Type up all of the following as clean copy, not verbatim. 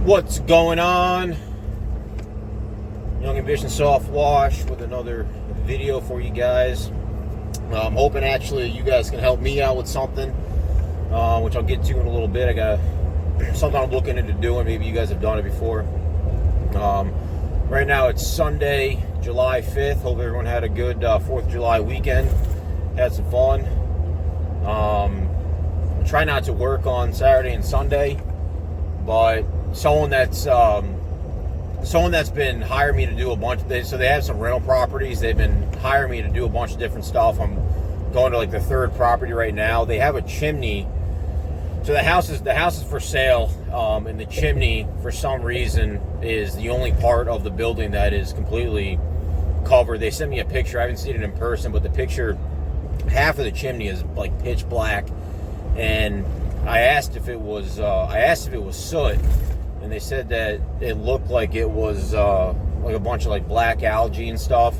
What's going on? Young Ambition Soft Wash with another video for you guys. I'm hoping actually you guys can help me out with something, which I'll get to in a little bit. I got something I'm looking into doing. Maybe you guys have done it before. Right now it's Sunday, July 5th. Hope everyone had a good 4th of July weekend. Had some fun. Try not to work on Saturday and Sunday, but someone that's been hiring me to do a bunch of things. So they have some rental properties. They've been hiring me to do a bunch of different stuff. I'm going to like the third property right now. They have a chimney. So the house is for sale, and the chimney for some reason is the only part of the building that is completely covered. They sent me a picture. I haven't seen it in person, but the picture, half of the chimney is like pitch black. And I asked if it was soot, and they said that it looked like it was like a bunch of like black algae and stuff.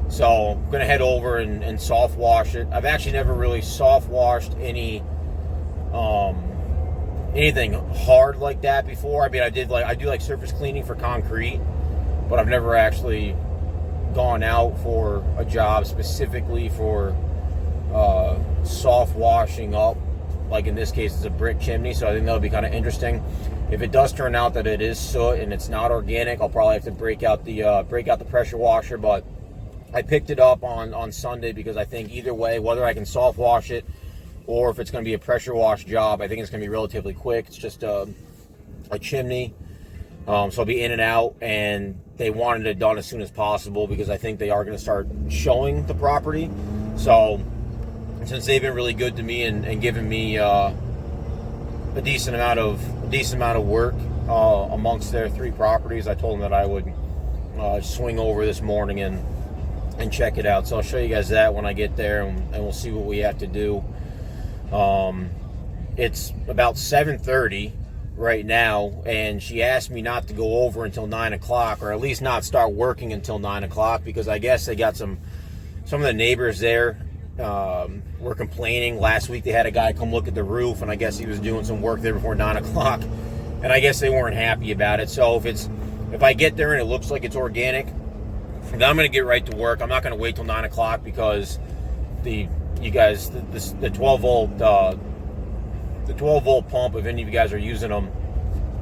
So I'm gonna head over and soft wash it. I've actually never really soft washed anything hard like that before. I mean, I do like surface cleaning for concrete, but I've never actually gone out for a job specifically for soft washing up, like in this case it's a brick chimney. So I think that'll be kind of interesting. If it does turn out that it is soot and it's not organic, I'll probably have to break out the pressure washer. But I picked it up on Sunday because I think either way, whether I can soft wash it or if it's going to be a pressure wash job, I think it's going to be relatively quick. It's just a chimney, so I'll be in and out, and they wanted it done as soon as possible because I think they are going to start showing the property. So since they've been really good to me and giving me a decent amount of work amongst their 3 properties, I told them that I would swing over this morning and check it out. So I'll show you guys that when I get there, and we'll see what we have to do. It's about 7:30 right now, and she asked me not to go over until 9 o'clock, or at least not start working until 9 o'clock, because I guess they got some of the neighbors there were complaining. Last week they had a guy come look at the roof, and I guess he was doing some work there before 9 o'clock, and I guess they weren't happy about it. So if I get there and it looks like it's organic, then I'm going to get right to work. I'm not going to wait till 9 o'clock because the 12 volt pump, if any of you guys are using them,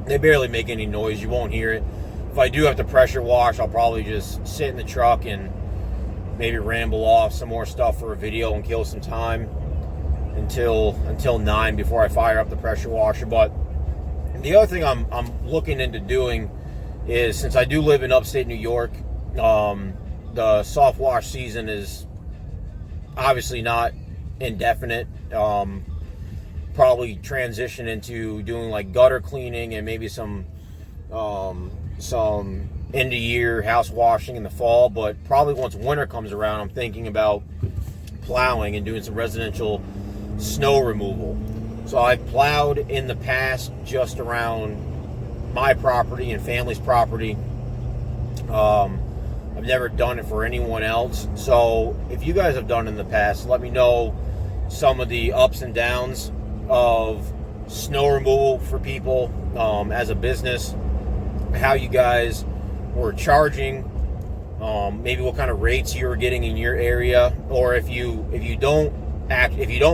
they barely make any noise. You won't hear it. If I do have to pressure wash, I'll probably just sit in the truck and maybe ramble off some more stuff for a video and kill some time until 9 before I fire up the pressure washer. But the other thing I'm looking into doing is, since I do live in upstate New York, the soft wash season is obviously not indefinite. Probably transition into doing like gutter cleaning and maybe some end of year house washing in the fall. But probably once winter comes around, I'm thinking about plowing and doing some residential snow removal. So I've plowed in the past just around my property and family's property. I've never done it for anyone else. So if you guys have done it in the past, let me know some of the ups and downs of snow removal for people as a business, how you guys were charging, maybe what kind of rates you were getting in your area, or if you don't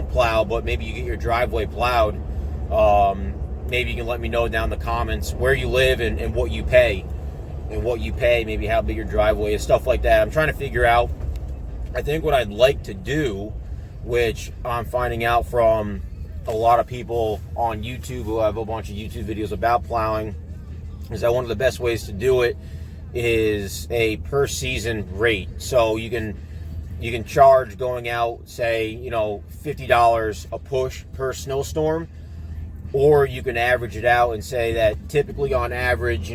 plow but maybe you get your driveway plowed, maybe you can let me know down in the comments where you live and what you pay. Maybe how big your driveway is, stuff like that. I'm trying to figure out. I think what I'd like to do, which I'm finding out from a lot of people on YouTube who have a bunch of YouTube videos about plowing, is that one of the best ways to do it is a per season rate. So you can charge going out, say, $50 a push per snowstorm, or you can average it out and say that typically on average,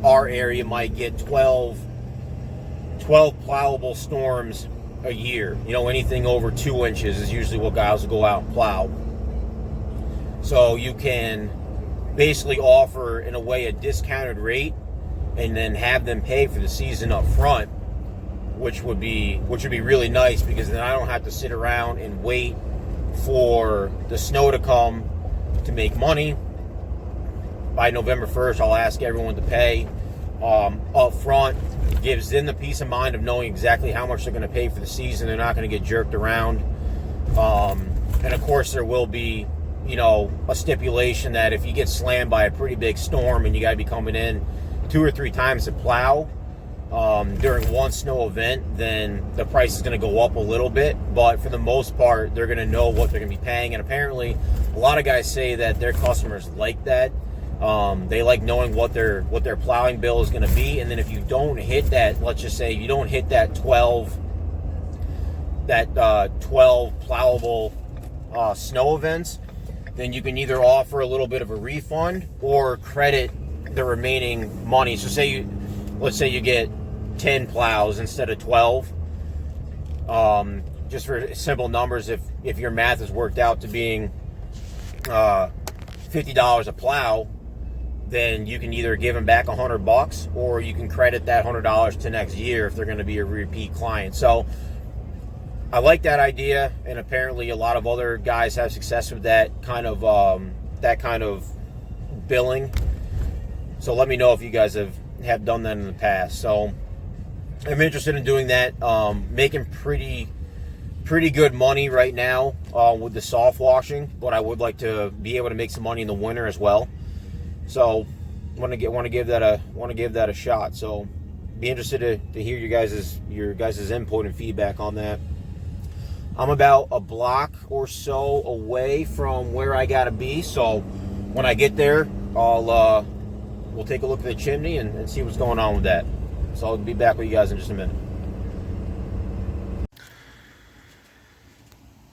our area might get 12 plowable storms a year. Anything over 2 inches is usually what guys will go out and plow. So you can basically offer, in a way, a discounted rate, and then have them pay for the season up front, which would be really nice, because then I don't have to sit around and wait for the snow to come to make money. by November 1st, I'll ask everyone to pay up front. Gives them the peace of mind of knowing exactly how much they're going to pay for the season. They're not going to get jerked around. And of course, there will be, you know, a stipulation that if you get slammed by a pretty big storm and you got to be coming in 2 or 3 times to plow during one snow event, then the price is going to go up a little bit. But for the most part, they're going to know what they're going to be paying. And apparently, a lot of guys say that their customers like that. They like knowing what their plowing bill is going to be. And then if you don't hit that, let's just say you don't hit that 12 plowable snow events, then you can either offer a little bit of a refund or credit the remaining money. So let's say you get 10 plows instead of 12. Just for simple numbers, if your math is worked out to being $50 a plow, then you can either give them back $100 or you can credit that $100 to next year if they're going to be a repeat client. So I like that idea, and apparently a lot of other guys have success with that kind of billing. So let me know if you guys have done that in the past. So I'm interested in doing that. Making pretty good money right now with the soft washing, but I would like to be able to make some money in the winter as well. So want to give that a shot. So be interested to hear your guys' input and feedback on that. I'm about a block or so away from where I gotta be, so when I get there, we'll take a look at the chimney and see what's going on with that. So I'll be back with you guys in just a minute.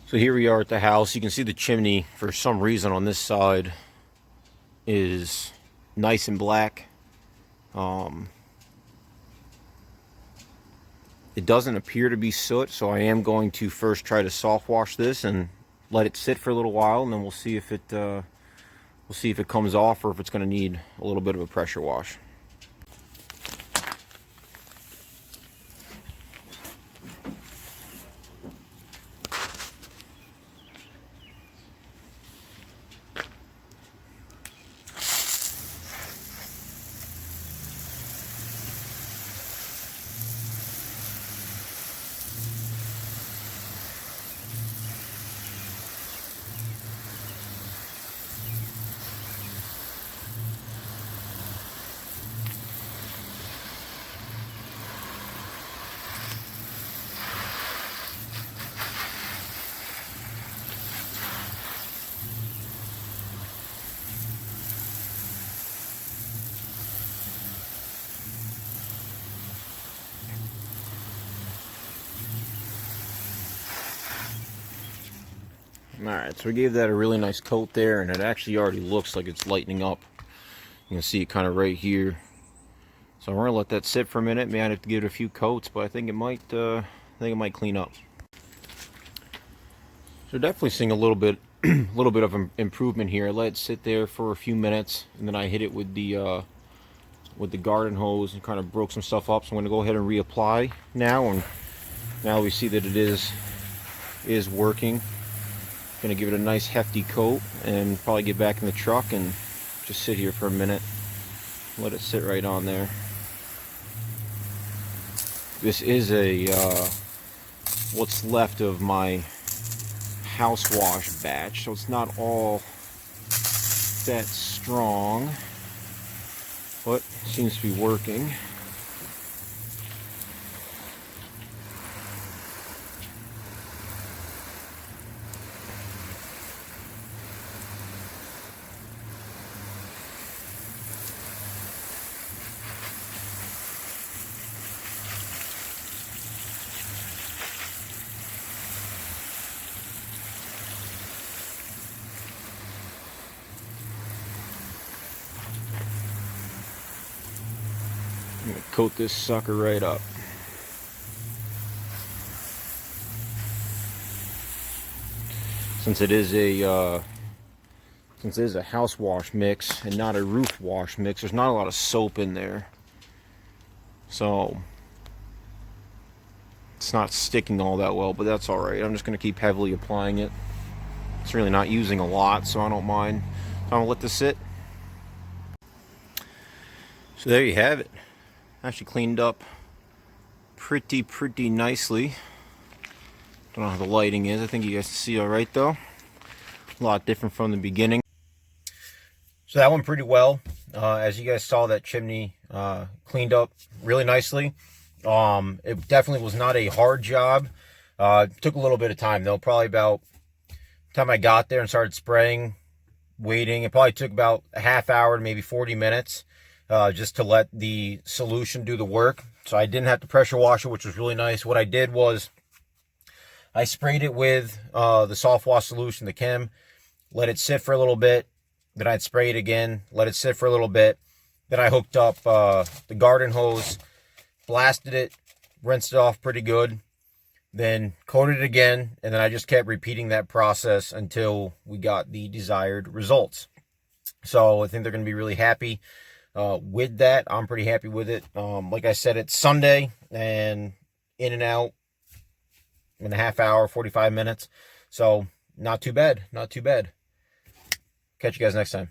So here we are at the house. You can see the chimney, for some reason on this side, is nice and black. It doesn't appear to be soot, so I am going to first try to soft wash this and let it sit for a little while, and then we'll see if it comes off or if it's going to need a little bit of a pressure wash. Alright, so we gave that a really nice coat there, and it actually already looks like it's lightening up. You can see it kind of right here. So we're gonna let that sit for a minute. May have to give it a few coats, but I think it might clean up. So definitely seeing a little bit of improvement here. I let it sit there for a few minutes, and then I hit it with the garden hose and kind of broke some stuff up. So I'm gonna go ahead and reapply now, and now we see that it is working. Gonna give it a nice hefty coat and probably get back in the truck and just sit here for a minute. Let it sit right on there. This is what's left of my house wash batch, so it's not all that strong, but seems to be working. I'm gonna coat this sucker right up. Since it is a house wash mix and not a roof wash mix, there's not a lot of soap in there, so it's not sticking all that well, but that's all right. I'm just gonna keep heavily applying it. It's really not using a lot, so I don't mind. So I'm gonna let this sit. So there you have it. Actually cleaned up pretty nicely. Don't know how the lighting is. I think you guys can see all right though. A lot different from the beginning. So that went pretty well. As you guys saw, that chimney cleaned up really nicely. It definitely was not a hard job. It took a little bit of time though. Probably about the time I got there and started spraying, waiting, it probably took about a half hour to maybe 40 minutes just to let the solution do the work. So I didn't have to pressure wash it, which was really nice. What I did was I sprayed it with the soft wash solution, the Chem, let it sit for a little bit. Then I'd spray it again, let it sit for a little bit. Then I hooked up the garden hose, blasted it, rinsed it off pretty good, then coated it again, and then I just kept repeating that process until we got the desired results. So I think they're going to be really happy with that. I'm pretty happy with it. Like I said, it's Sunday, and in and out in a half hour, 45 minutes. So not too bad, not too bad. Catch you guys next time.